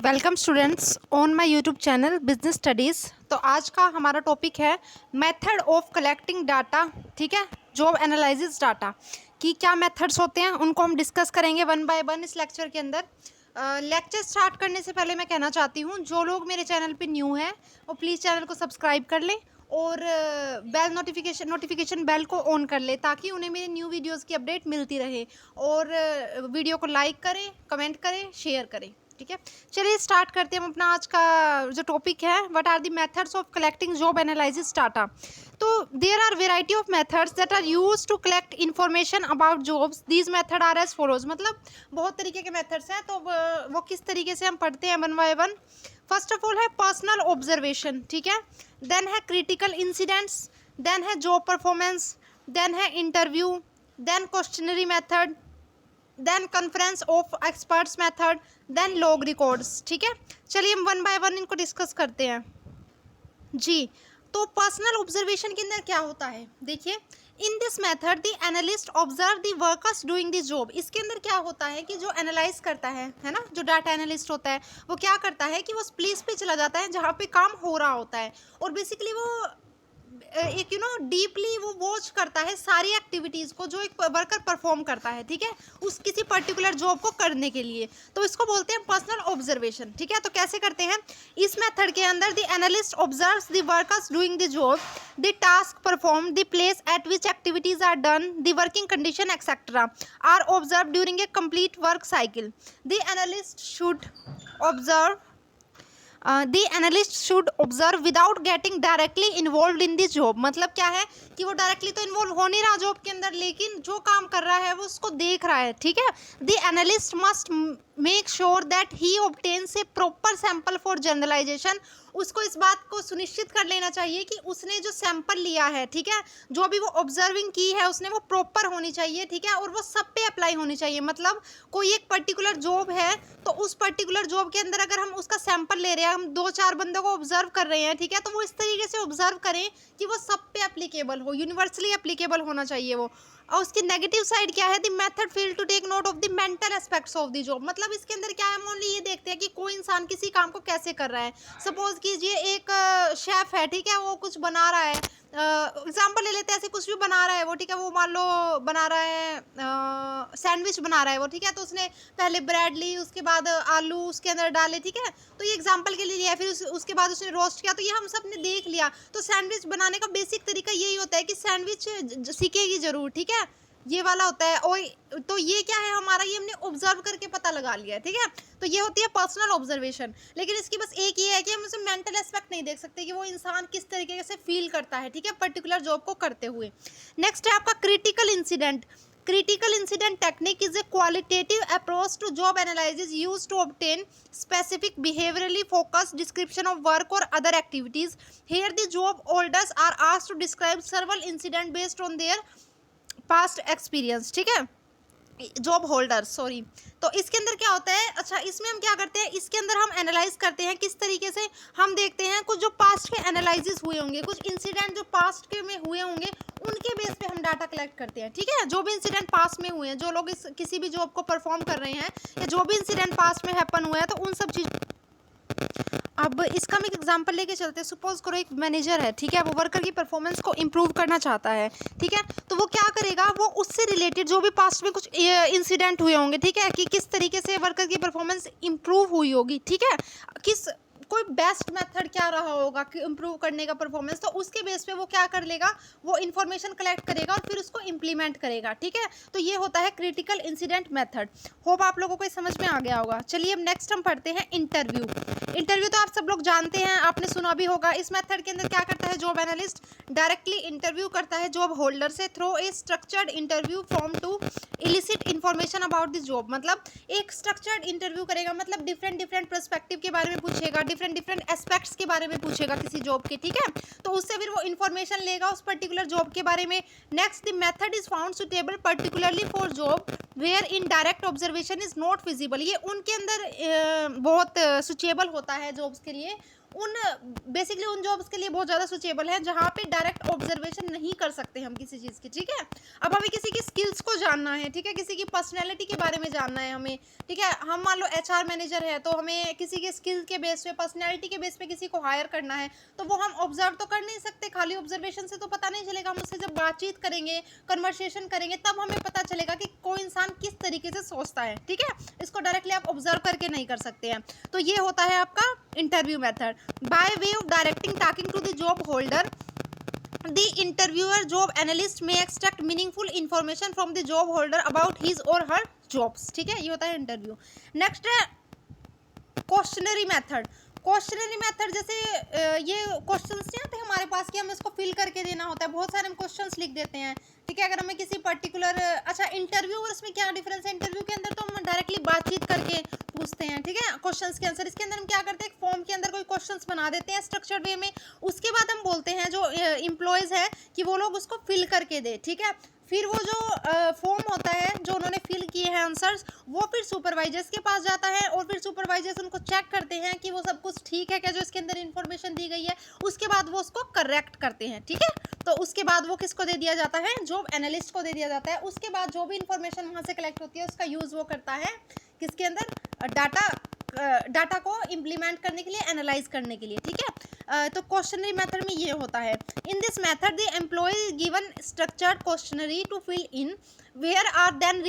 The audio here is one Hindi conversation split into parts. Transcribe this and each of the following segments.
Welcome students on my YouTube channel business studies. तो आज का हमारा टॉपिक है मेथड ऑफ कलेक्टिंग डाटा। ठीक है, जॉब एनालिसिस डाटा की क्या मेथड्स होते हैं उनको हम डिस्कस करेंगे वन बाय वन इस लेक्चर के अंदर। लेक्चर स्टार्ट करने से पहले मैं कहना चाहती हूँ जो लोग मेरे चैनल पे न्यू हैं वो प्लीज़ चैनल को सब्सक्राइब कर लें और बेल नोटिफिकेशन बेल को ऑन कर ले ताकि उन्हें मेरे न्यू वीडियोस की अपडेट मिलती रहे। और वीडियो को लाइक करें, कमेंट करें, शेयर करें। ठीक है, चलिए स्टार्ट करते हैं हम अपना आज का जो टॉपिक है, what are the methods of collecting job analysis data. तो there are variety of methods that are use to collect information about jobs. These method are as follows, मतलब बहुत तरीके के मेथड्स हैं। तो वो किस तरीके से हम पढ़ते हैं one by one. First of all है पर्सनल ऑब्जर्वेशन, ठीक है। देन है क्रिटिकल इंसिडेंट्स, देन है जॉब परफॉर्मेंस, देन है interview, then questionnaire method, then conference of experts method, then log records. ठीक है, चलिए हम वन बाय वन इनको डिस्कस करते हैं जी। तो पर्सनल ऑब्जर्वेशन के अंदर क्या होता है, देखिए, इन this method the analyst observe the workers doing the job. इसके अंदर क्या होता है कि जो एनालाइज करता है ना, जो डाटा एनालिस्ट होता है वो क्या करता है कि वो प्लेस पे चला जाता है जहाँ पे काम हो रहा होता है और बेसिकली वो एक डीपली वो वॉच करता है सारी एक्टिविटीज़ को जो एक वर्कर परफॉर्म करता है। ठीक है, उस किसी पर्टिकुलर जॉब को करने के लिए, तो इसको बोलते हैं पर्सनल ऑब्जर्वेशन। ठीक है, तो कैसे करते हैं, इस मेथड के अंदर the analyst observes the workers doing the job, the task perform, the place at which activities are done, the working condition etcetera are observe during a complete work cycle. The analyst should observe the analyst should observe without getting directly involve in this job. मतलब क्या है कि वो डायरेक्टली तो इन्वॉल्व हो नहीं रहा जॉब के अंदर, लेकिन जो काम कर रहा है वो उसको देख रहा है। ठीक है, the analyst must make sure that he obtains a proper sample for generalization. उसको इस बात को सुनिश्चित कर लेना चाहिए कि उसने जो सैंपल लिया है, ठीक है, जो भी वो ऑब्जर्विंग की है उसने वो प्रॉपर होनी चाहिए। ठीक है, और वो सब पे अप्लाई होनी चाहिए। मतलब कोई एक पर्टिकुलर जॉब है तो उस पर्टिकुलर जॉब के अंदर अगर हम उसका सैंपल ले रहे हैं, हम 2-4 बंदों को ऑब्जर्व कर रहे हैं, ठीक है, तो वो इस तरीके से ऑब्जर्व करें कि वो सब पे एप्लीकेबल हो, यूनिवर्सली एप्लीकेबल होना चाहिए वो। और उसकी नेगेटिव साइड क्या है, the method fail to take note of the mental aspects of the job. मतलब इसके अंदर क्या है, हम ओनली ये देखते हैं कि कोई इंसान किसी काम को कैसे कर रहा है। सपोज कीजिए एक शेफ है, ठीक है, वो कुछ बना रहा है, एग्जाम्पल ले लेते हैं, ऐसे कुछ भी बना रहा है वो, ठीक है, वो मान लो बना रहा है सैंडविच बना रहा है वो, ठीक है, तो उसने पहले ब्रेड ली, उसके बाद आलू उसके अंदर डाले, ठीक है, तो ये एग्जाम्पल के लिए लिया, फिर उसके बाद उसने रोस्ट किया, तो ये हम सब ने देख लिया। तो सैंडविच बनाने का बेसिक तरीका यही होता है कि सैंडविच सीखेगी जरूर, ठीक है, ये वाला होता है। और तो ये क्या है हमारा, ये हमने ऑब्जर्व करके पता लगा लिया है। ठीक है, तो ये होती है पर्सनल ऑब्जर्वेशन। लेकिन इसकी बस एक ये है कि हम उसे मेंटल एस्पेक्ट नहीं देख सकते कि वो इंसान किस तरीके से फील करता है, ठीक है, पर्टिकुलर जॉब को करते हुए। नेक्स्ट है आपका critical incident. Critical incident technique is a qualitative approach to job analysis used to obtain specific behaviorally focused description of work or other activities. Here the job holders are asked to describe several incidents based on their past experience. ठीक है, जॉब होल्डर सॉरी। तो इसके अंदर क्या होता है, अच्छा इसमें हम क्या करते हैं, इसके अंदर हम एनालाइज करते हैं किस तरीके से, हम देखते हैं कुछ जो पास्ट के एनालिसिस हुए होंगे, कुछ इंसिडेंट जो पास्ट के में हुए होंगे उनके बेस पे हम डाटा कलेक्ट करते हैं। ठीक है, जो भी इंसिडेंट पास्ट में हुए हैं, जो लोग किसी भी जॉब को परफॉर्म कर रहे हैं या जो भी इंसिडेंट पास्ट में हैपन हुआ है, तो उन सब चीज़। अब इसका हम एक एग्जांपल लेके चलते हैं। सपोज करो एक मैनेजर है, ठीक है, वो वर्कर की परफॉर्मेंस को इम्प्रूव करना चाहता है, ठीक है, तो वो क्या करेगा, वो उससे रिलेटेड जो भी पास्ट में कुछ इंसिडेंट हुए होंगे, ठीक है, कि किस तरीके से वर्कर की परफॉर्मेंस इम्प्रूव हुई होगी, ठीक है, किस कोई बेस्ट मेथड क्या रहा होगा कि इम्प्रूव करने का परफॉर्मेंस, तो उसके बेस पे वो क्या कर लेगा, वो इन्फॉर्मेशन कलेक्ट करेगा और फिर उसको इम्प्लीमेंट करेगा। ठीक है, तो ये होता है क्रिटिकल इंसिडेंट मेथड। होप आप लोगों को ये समझ में आ गया होगा। चलिए अब नेक्स्ट हम पढ़ते हैं इंटरव्यू। इंटरव्यू तो आप सब लोग जानते हैं, आपने सुना भी होगा। इस मेथड के अंदर क्या करता है जॉब एनालिस्ट, डायरेक्टली इंटरव्यू करता है जॉब होल्डर से through a structured interview form to elicit information about this job. मतलब एक स्ट्रक्चर्ड इंटरव्यू करेगा, मतलब डिफरेंट पर्सपेक्टिव के बारे में पूछेगा, डिफरेंट एस्पेक्ट्स के बारे में पूछेगा किसी जॉब के, ठीक है, तो उससे फिर वो इन्फॉर्मेशन लेगा उस पर्टिकुलर जॉब के बारे में। Next, the method is found suitable particularly for job wherein direct observation is not visible. ये उनके अंदर बहुत सुचेबल होता है जॉब्स के लिए उन बेसिकली उन जॉब्स के लिए बहुत ज़्यादा सुचेबल है जहाँ पे डायरेक्ट ऑब्जर्वेशन नहीं कर सकते हम किसी चीज़ की, ठीक है। अब हमें किसी की स्किल्स को जानना है, ठीक है, किसी की पर्सनैलिटी के बारे में जानना है हमें, ठीक है। हम मान लो HR मैनेजर है, तो हमें किसी के स्किल के बेस पे, पर्सनैलिटी के बेस पे किसी को हायर करना है, तो वो हम ऑब्जर्व तो कर नहीं सकते, खाली ऑब्जर्वेशन से तो पता नहीं चलेगा। हम उससे जब बातचीत करेंगे, कन्वर्सेशन करेंगे, तब हमें पता चलेगा कि कोई इंसान किस तरीके से सोचता है, ठीक है। इसको डायरेक्टली आप ऑब्जर्व करके नहीं कर सकते हैं। तो ये होता है आपका interview method. By way of directing talking to the job holder, the interviewer job analyst may extract meaningful information from the job holder about his or her jobs, ठीक है। ये होता है इंटरव्यू। नेक्स्ट है क्वेश्चनरी मेथड। क्वेश्चनरी मेथड जैसे ये क्वेश्चंस नहीं आते हमारे पास कि हमें इसको फिल करके देना होता है, बहुत सारे हम क्वेश्चंस लिख देते हैं, ठीक है। अगर हमें किसी पर्टिकुलर अच्छा इंटरव्यू और इसमें क्या डिफरेंस है, इंटरव्यू के अंदर तो हम डायरेक्टली बातचीत करके पूछते हैं, ठीक है, क्वेश्चंस के आंसर। इसके अंदर हम क्या करते हैं, एक फॉर्म के अंदर कोई क्वेश्चंस बना देते हैं स्ट्रक्चर्ड वे में, उसके बाद हम बोलते हैं जो एम्प्लॉयज़ है कि वो लोग उसको फिल करके दे, ठीक है। फिर वो जो फॉर्म होता है जो उन्होंने फिल किए हैं आंसर्स, वो फिर सुपरवाइजर्स के पास जाता है और फिर सुपरवाइजर्स उनको चेक करते हैं कि वो सब कुछ ठीक है क्या जो इसके अंदर इन्फॉर्मेशन दी गई है। उसके बाद वो उसको करेक्ट करते हैं, ठीक है। तो उसके बाद वो किसको दे दिया जाता है, जॉब एनालिस्ट को दे दिया जाता है। उसके बाद जो भी इन्फॉर्मेशन वहाँ से कलेक्ट होती है उसका यूज़ वो करता है किसके अंदर, डाटा को इम्प्लीमेंट करने के लिए, एनालाइज करने के लिए, ठीक है। तो क्वेश्चनरी मेथड में ये होता है। In this method the employ given structured questionnaire to fill in, where are then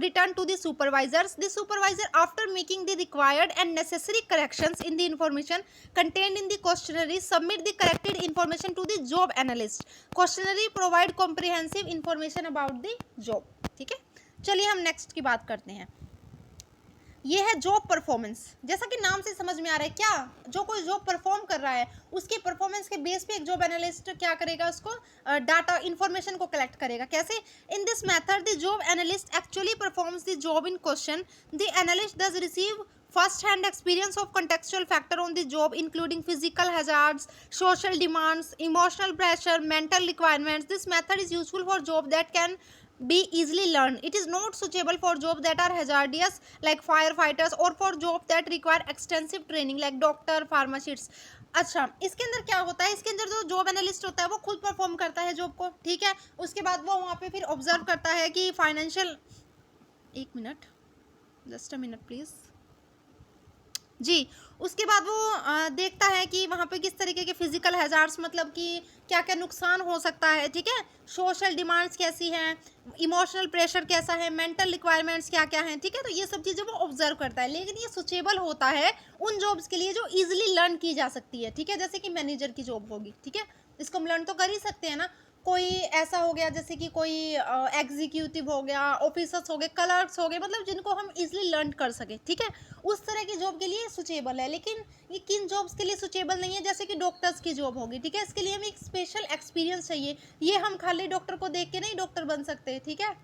returned to the supervisors. The supervisor, after making the required and necessary corrections in the information contained in the questionnaire, submit the corrected information to the job analyst. Questionnaire provide comprehensive information about the job, ठीक है। चलिए हम नेक्स्ट की बात करते हैं। ये है जॉब परफॉर्मेंस। जैसा कि नाम से समझ में आ रहा है, क्या जो कोई जॉब परफॉर्म कर रहा है उसके परफॉर्मेंस के बेस पे एक जॉब एनालिस्ट क्या करेगा, उसको डाटा इन्फॉर्मेशन को कलेक्ट करेगा। कैसे, इन this method the job analyst actually performs the job in question. The analyst does receive first-hand experience of contextual factor on the job, including physical hazards, social demands, emotional pressure, mental requirements. This method is useful for job that can be easily learned. It is not suitable for jobs that are hazardous like firefighters or for jobs that require extensive training like doctor, pharmacists. अच्छा, इसके अंदर क्या होता है, इसके अंदर जो जॉब एनालिस्ट होता है वो खुद परफॉर्म करता है जॉब को, ठीक है। उसके बाद वो वहाँ पे फिर ऑब्जर्व करता है कि फाइनेंशियल, एक minute, just a minute please जी। उसके बाद वो देखता है कि वहाँ पे किस तरीके के फिजिकल हैजार्ड्स, मतलब कि क्या क्या नुकसान हो सकता है, ठीक है। सोशल डिमांड्स कैसी हैं, इमोशनल प्रेशर कैसा है, मेंटल रिक्वायरमेंट्स क्या क्या हैं, ठीक है। तो ये सब चीज़ें वो ऑब्जर्व करता है। लेकिन ये सुचेबल होता है उन जॉब्स के लिए जो ईजिली लर्न की जा सकती है, ठीक है। जैसे कि मैनेजर की जॉब होगी, ठीक है, इसको हम लर्न तो कर ही सकते हैं ना। कोई ऐसा हो गया जैसे कि कोई एग्जीक्यूटिव हो गया, ऑफिसर्स हो गए, क्लर्क्स हो गए, मतलब जिनको हम इजीली लर्न कर सके, ठीक है, उस तरह की जॉब के लिए सुचेबल है। लेकिन ये किन जॉब्स के लिए सुचेबल नहीं है, जैसे कि डॉक्टर्स की जॉब होगी, ठीक है, इसके लिए हमें एक स्पेशल एक्सपीरियंस चाहिए। ये हम खाली डॉक्टर को देख के नहीं डॉक्टर बन सकते, ठीक है।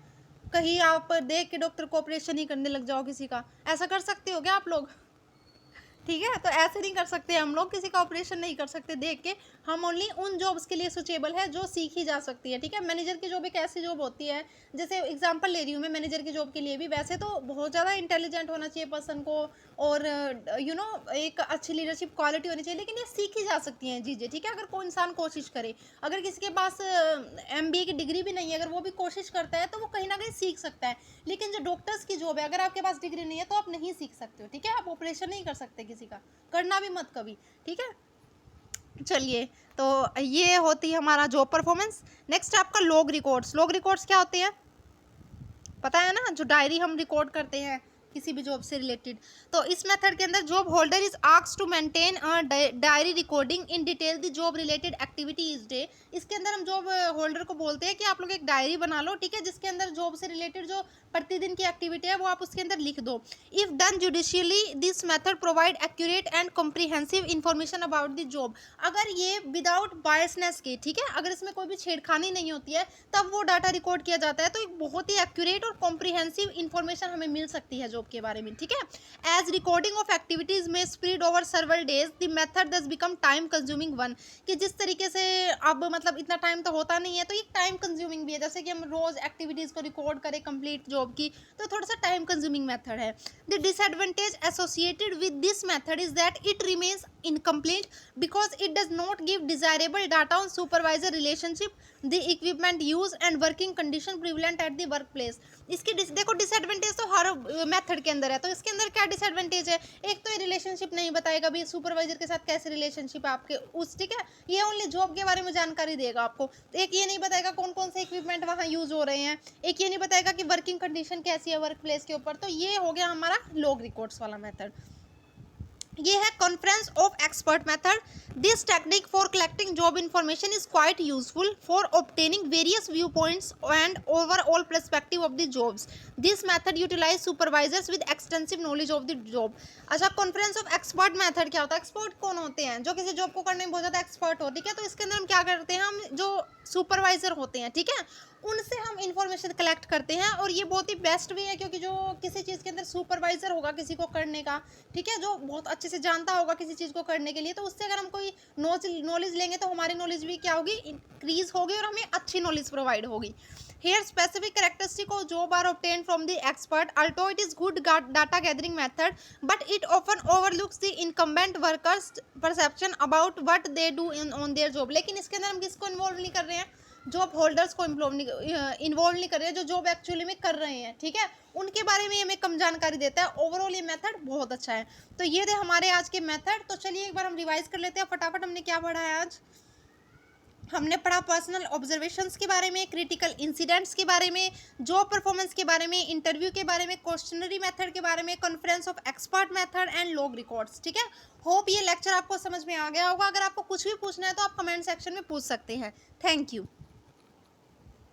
कहीं आप देख के डॉक्टर को ऑपरेशन ही करने लग जाओ किसी का, ऐसा कर सकते हो क्या आप लोग, ठीक है। तो ऐसे नहीं कर सकते हम लोग, किसी का ऑपरेशन नहीं कर सकते देख के। हम ओनली उन जॉब्स के लिए सुचेबल है जो सीखी जा सकती है, ठीक है। मैनेजर की जॉब एक ऐसी जॉब होती है, जैसे एग्जांपल ले रही हूँ मैं मैनेजर की जॉब के लिए भी। वैसे तो बहुत ज़्यादा इंटेलिजेंट होना चाहिए पर्सन को और एक अच्छी लीडरशिप क्वालिटी होनी चाहिए, लेकिन ये सीखी जा सकती हैं चीज़ें, ठीक है, अगर कोई इंसान कोशिश करे। अगर किसी के पास MBA की डिग्री भी नहीं है, अगर वो भी कोशिश करता है तो वो कहीं ना कहीं सीख सकता है। लेकिन जो डॉक्टर्स की जॉब है, अगर आपके पास डिग्री नहीं है तो आप नहीं सीख सकते हो, ठीक है। आप ऑपरेशन नहीं कर सकते किसी का, करना भी मत कभी, ठीक है। चलिए, तो ये होती है हमारा जॉब परफॉर्मेंस। नेक्स्ट आपका लॉग रिकॉर्ड्स। लॉग रिकॉर्ड्स क्या होते हैं, पता है ना, जो डायरी हम रिकॉर्ड करते हैं किसी भी जॉब से रिलेटेड। तो इस मेथड के अंदर job holder is asked to maintain diary recording in detail the job related activity is day. इसके अंदर हम जॉब होल्डर को बोलते हैं कि आप लोग एक डायरी बना लो, ठीक है, जिसके अंदर जॉब से रिलेटेड जो प्रतिदिन की एक्टिविटी है वो आप उसके अंदर लिख दो। If done judicially this method provide accurate and comprehensive information about the job. अगर ये विदाउट बायसनेस के, ठीक है, अगर इसमें कोई भी छेड़खानी नहीं होती है, तब वो डाटा रिकॉर्ड किया जाता है, तो एक बहुत ही एक्यूरेट और कॉम्प्रिहेंसिव इंफॉर्मेशन हमें मिल सकती है जॉब जॉब के बारे में, ठीक है। एज रिकॉर्डिंग ऑफ एक्टिविटीज में spread over सर्वल days the method दस बिकम टाइम कंज्यूमिंग वन, कि जिस तरीके से अब मतलब इतना टाइम तो होता नहीं है, तो ये टाइम कंज्यूमिंग भी है। जैसे कि हम रोज एक्टिविटीज को रिकॉर्ड करें कंप्लीट जॉब की, तो थोड़ा सा टाइम कंज्यूमिंग मेथड है। The disadvantage associated with this method is that it remains incomplete because it does not give desirable data on supervisor relationship, the equipment use and working condition prevalent at the work place. इसकी देखो डिसएडवांटेज तो हर मेथड के अंदर है, तो इसके अंदर क्या डिसएडवांटेज है? एक तो ये रिलेशनशिप नहीं बताएगा भी सुपरवाइजर के साथ कैसे रिलेशनशिप है आपके उस, ठीक है, ये ओनली जॉब के बारे में जानकारी देगा आपको। तो एक ये नहीं बताएगा कौन कौन से इक्विपमेंट वहाँ यूज हो रहे हैं, एक ये नहीं बताएगा कि वर्किंग कंडीशन कैसी है वर्क प्लेस के ऊपर। तो ये हो गया हमारा लॉग रिकॉर्ड्स वाला मेथड। ये है conference of expert method. This technique for collecting job information is quite useful for obtaining various view points and overall perspective of the jobs. This method utilize supervisors with extensive knowledge of the job. अच्छा, कॉन्फ्रेंस ऑफ एक्सपर्ट मेथड क्या होता है? एक्सपर्ट कौन होते हैं? जो किसी जॉब को करने में बहुत ज़्यादा एक्सपर्ट हो, ठीक है। तो इसके अंदर हम क्या करते हैं, हम जो सुपरवाइजर होते हैं, ठीक है, उनसे हम इंफॉर्मेशन कलेक्ट करते हैं। और ये बहुत ही बेस्ट भी है, क्योंकि जो किसी चीज़ के अंदर सुपरवाइजर होगा किसी को करने का, ठीक है, जो बहुत अच्छे से जानता होगा किसी चीज़ को करने के लिए, तो उससे अगर हम कोई नॉलेज लेंगे तो हमारी नॉलेज भी क्या होगी, इंक्रीज होगी और हमें अच्छी नॉलेज प्रोवाइड होगी। Here specific characteristic of job are obtained from the expert, although it is good data gathering method, but it often overlooks the incumbent workers perception about what they do on their job। लेकिन इसके अंदर हम किसको इन्वॉल्व नहीं कर रहे हैं? जॉब होल्डर्स को इन्वॉल्व नहीं कर रहे हैं, जो जॉब एक्चुअली में कर रहे हैं, ठीक है, उनके बारे में हमें कम जानकारी देता है। ओवरऑल ये मेथड बहुत अच्छा है। तो ये थे हमारे आज के मेथड। तो चलिए एक बार हम रिवाइज कर लेते हैं फटाफट। हमने क्या पढ़ा है आज? हमने पढ़ा पर्सनल ऑब्जर्वेशंस के बारे में, क्रिटिकल इंसिडेंट्स के बारे में, जॉब परफॉर्मेंस के बारे में, इंटरव्यू के बारे में, क्वेश्चनरी मेथड के बारे में, conference of expert method and log records, ठीक है। होप ये लेक्चर आपको समझ में आ गया होगा। अगर आपको कुछ भी पूछना है तो आप कमेंट सेक्शन में पूछ सकते हैं। Thank you.